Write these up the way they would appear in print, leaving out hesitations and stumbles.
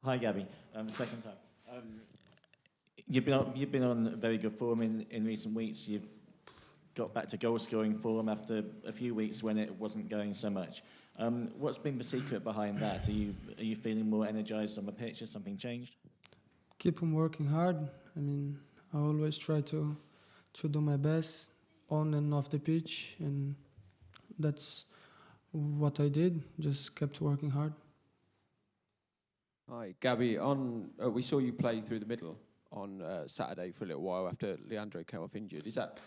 Hi, Gabby. Second time. You've been on very good form in recent weeks. You've got back to goal scoring form after a few weeks when it wasn't going so much. What's been the secret behind that? Are you feeling more energised on the pitch? Has something changed? Keep on working hard. I mean, I always try to do my best on and off the pitch, and that's what I did. Just kept working hard. Hi, Gabby. We saw you play through the middle on Saturday for a little while after Leandro came off injured. Is that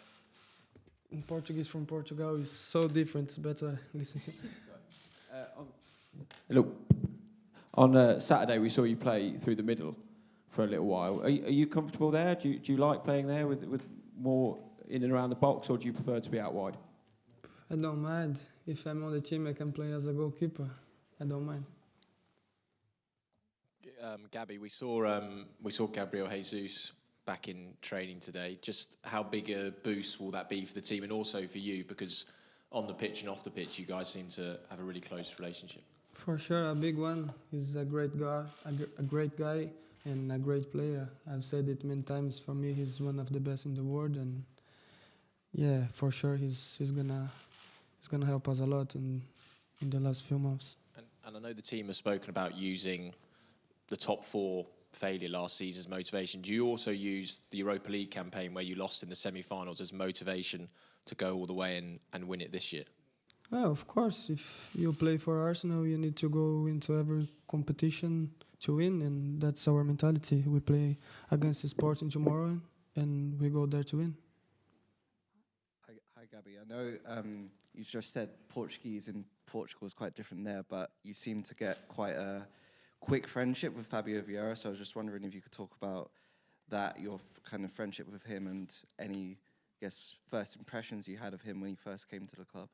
In Portuguese from Portugal is so different. It's better listen to. Look, on Saturday we saw you play through the middle for a little while. Are you comfortable there? Do you like playing there with more in and around the box, or do you prefer to be out wide? I don't mind. If I'm on the team, I can play as a goalkeeper. I don't mind. Gabby, we saw Gabriel Jesus back in training today. Just how big a boost will that be for the team and also for you? Because on the pitch and off the pitch, you guys seem to have a really close relationship. For sure, a big one. He's a great guy, a great guy, and a great player. I've said it many times. For me, he's one of the best in the world, and yeah, for sure, he's gonna help us a lot in the last few months. And I know the team has spoken about using the top four failure last season as motivation. Do you also use the Europa League campaign where you lost in the semi-finals as motivation to go all the way and win it this year? Oh, of course. If you play for Arsenal, you need to go into every competition to win, and that's our mentality. We play against the Sporting tomorrow, and we go there to win. Hi, Gabby. I know you just said Portuguese in Portugal is quite different there, but you seem to get quite a quick friendship with Fabio Vieira, so I was just wondering if you could talk about that, your kind of friendship with him, and any, I guess, first impressions you had of him when he first came to the club.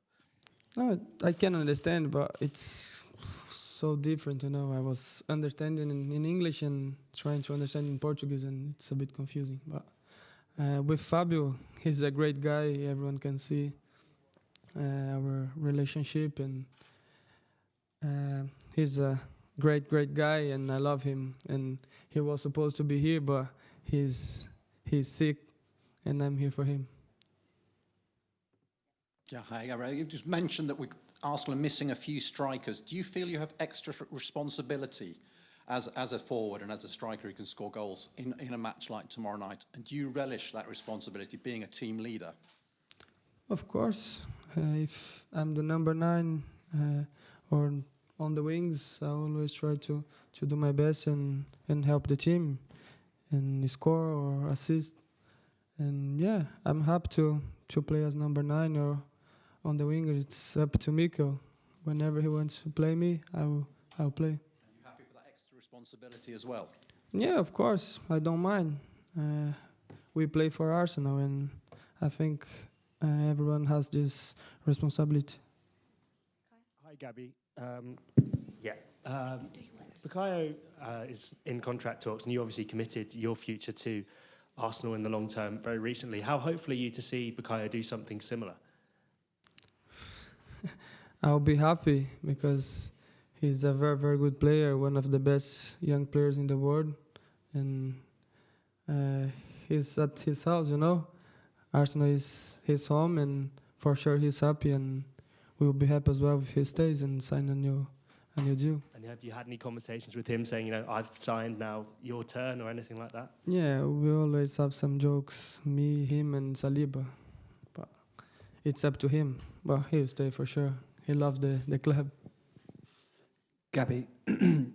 No, I can understand, but it's so different, you know. I was understanding in English and trying to understand in Portuguese, and it's a bit confusing. But with Fabio, he's a great guy. Everyone can see our relationship, and he's a great guy, and I love him. And he was supposed to be here, but he's sick, and I'm here for him. Yeah, hi, Gabriel. You just mentioned that Arsenal are missing a few strikers. Do you feel you have extra responsibility as a forward and as a striker who can score goals in a match like tomorrow night? And do you relish that responsibility, being a team leader? Of course. If I'm the number 9 or on the wings, I always try to do my best and help the team and score or assist. And yeah, I'm happy to play as number 9 or on the wing. It's up to Mikel. Whenever he wants to play me, I'll play. Are you happy for that extra responsibility as well? Yeah, of course. I don't mind. We play for Arsenal, and I think everyone has this responsibility. Hi, Gabby. Bukayo is in contract talks, and you obviously committed your future to Arsenal in the long term very recently. How hopeful are you to see Bukayo do something similar? I'll be happy because he's a very good player, one of the best young players in the world, and he's at his house, you know. Arsenal is his home, and for sure he's happy, and we'll be happy as well if he stays and sign a new deal. And have you had any conversations with him saying, I've signed, now your turn, or anything like that? Yeah, we always have some jokes, me, him, and Saliba. But it's up to him. But he'll stay for sure. He loves the club. Gabby,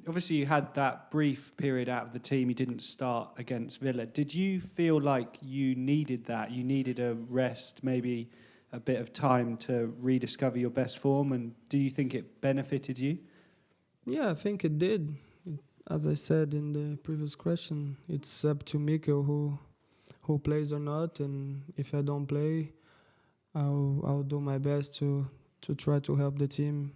obviously you had that brief period out of the team. You didn't start against Villa. Did you feel like you needed that? You needed a rest, maybe a bit of time to rediscover your best form? And do you think it benefited you? Yeah, I think it did. As I said in the previous question, it's up to Mikel who plays or not. And if I don't play, I'll do my best to try to help the team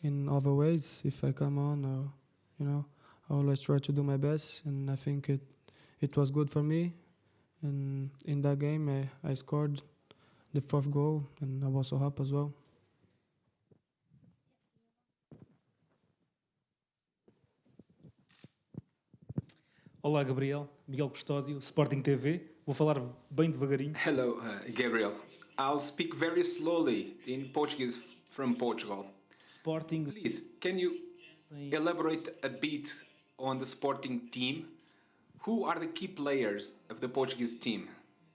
in other ways. If I come on, or I always try to do my best, and I think it was good for me. And in that game, I scored the 4th goal, and I was so happy as well. Olá, Gabriel. Miguel Custódio, Sporting TV. Vou falar bem devagarinho. Hello, Gabriel. I'll speak very slowly in Portuguese from Portugal. Sporting. Please, can you elaborate a bit on the Sporting team? Who are the key players of the Portuguese team?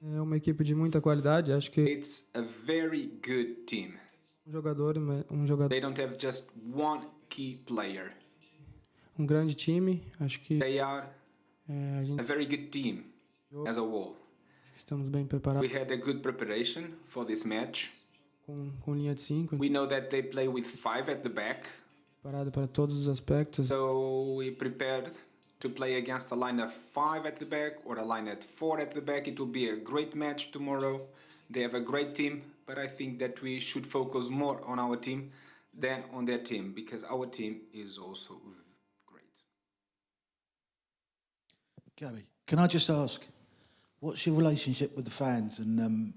É uma equipe de muita qualidade, acho que It's a very good team. jogador, They don't have just one key player. grande time, acho que They are a a gente very good team as a whole. estamos bem We preparados had a good preparation for this match. com linha de 5, We know that they play with 5 at the back. preparado para todos os aspectos. So we prepared to play against a line of 5 at the back or a line at 4 at the back. It will be a great match tomorrow. They have a great team, but I think that we should focus more on our team than on their team, because our team is also great. Gabby, can I just ask, what's your relationship with the fans? And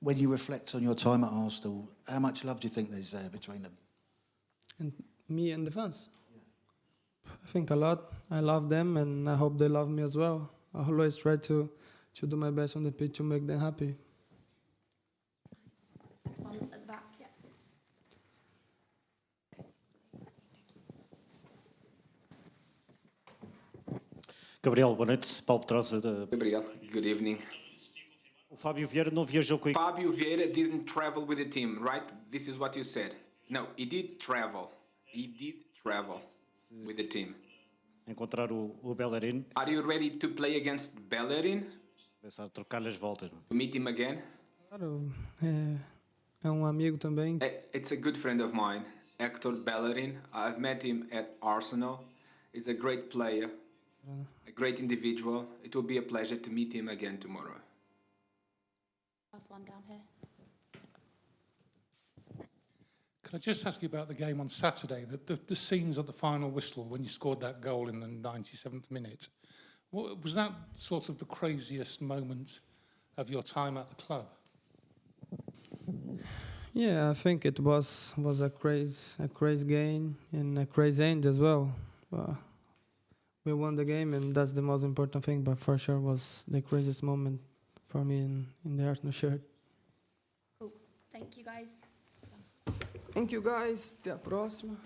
when you reflect on your time at Arsenal, how much love do you think there's there between them? And me and the fans. I think a lot. I love them, and I hope they love me as well. I always try to do my best on the pitch to make them happy. One at the back, yeah. Gabriel, boa noite. Paulo Petrosa da... Gabriel, good evening. O Fabio Vieira não viajou com a Fabio Vieira didn't travel with the team, right? This is what you said. No, he did travel. He did travel with the team. encontrar o Bellerin. Are you ready to play against Bellerin? Pensar trocar-lhe as voltas. To meet him again? Claro, é amigo também. It's a good friend of mine, Hector Bellerin. I've met him at Arsenal. He's a great player, a great individual. It will be a pleasure to meet him again tomorrow. Last one down here. Can I just ask you about the game on Saturday, the scenes at the final whistle when you scored that goal in the 97th minute? Was that sort of the craziest moment of your time at the club? Yeah, I think it was a crazy game and a crazy end as well. We won the game, and that's the most important thing. But for sure, was the craziest moment for me in the Arsenal shirt. Cool. Thank you, guys. Thank you, guys. Até a próxima.